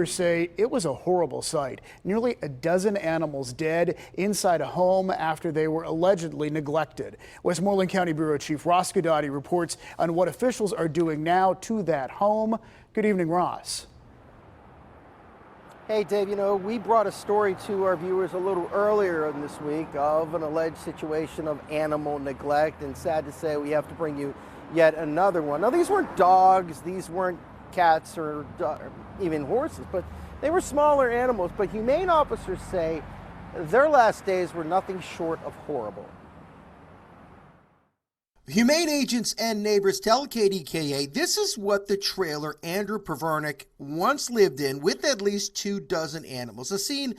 Say it was a horrible sight. Nearly a dozen animals dead inside a home after they were allegedly neglected. Westmoreland County Bureau Chief Ross Guidotti reports on what officials are doing now to that home. Good evening, Ross. Hey, Dave, we brought a story to our viewers a little earlier in this week of an alleged situation of animal neglect, and sad to say we have to bring you yet another one. Now, these weren't dogs, these weren't cats or even horses, but they were smaller animals. But humane officers say their last days were nothing short of horrible. Humane agents and neighbors tell KDKA this is what the trailer Andrew Pevarnik once lived in with at least 24 animals. A scene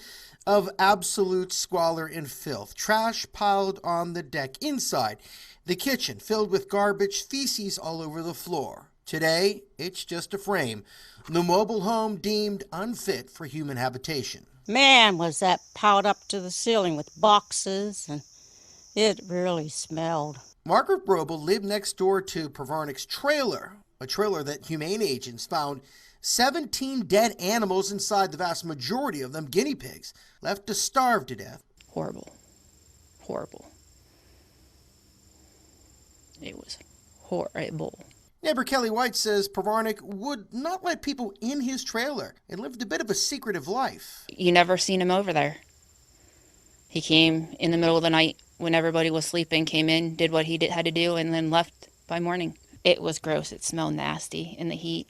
of absolute squalor and filth. Trash piled on the deck inside. The kitchen filled with garbage, feces all over the floor. Today, it's just a frame. The mobile home deemed unfit for human habitation. Man, was that piled up to the ceiling with boxes, and it really smelled. Margaret Roble lived next door to Pevarnik's trailer, a trailer that humane agents found 17 dead animals inside, the vast majority of them guinea pigs, left to starve to death. Horrible. Horrible. It was horrible. Neighbor Kelly White says Pevarnik would not let people in his trailer and lived a bit of a secretive life. You never seen him over there. He came in the middle of the night when everybody was sleeping, came in, did what he had to do, and then left by morning. It was gross. It smelled nasty in the heat.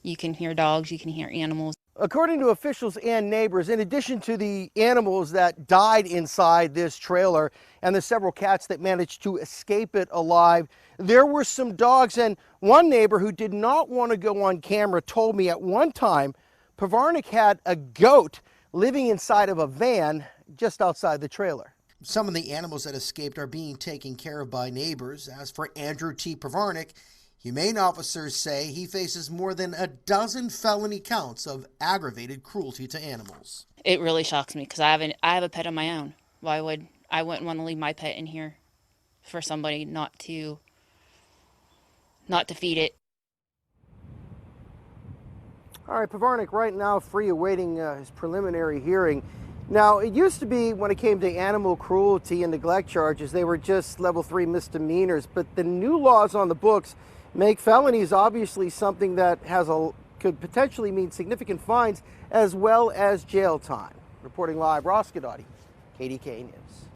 You can hear dogs, you can hear animals. According to officials and neighbors, in addition to the animals that died inside this trailer and the several cats that managed to escape it alive, there were some dogs. And one neighbor who did not want to go on camera told me at one time Pevarnik had a goat living inside of a van just outside the trailer. Some of the animals that escaped are being taken care of by neighbors. As for Andrew T. Pevarnik, humane officers say he faces more than a dozen felony counts of aggravated cruelty to animals. It really shocks me because I have a pet of my own. I wouldn't want to leave my pet in here for somebody not to feed it. All right, Pevarnik right now free awaiting his preliminary hearing. Now, it used to be when it came to animal cruelty and neglect charges, they were just level 3 misdemeanors, but the new laws on the books make felonies obviously something that could potentially mean significant fines as well as jail time. Reporting live, Ross Guidotti, KDKA News.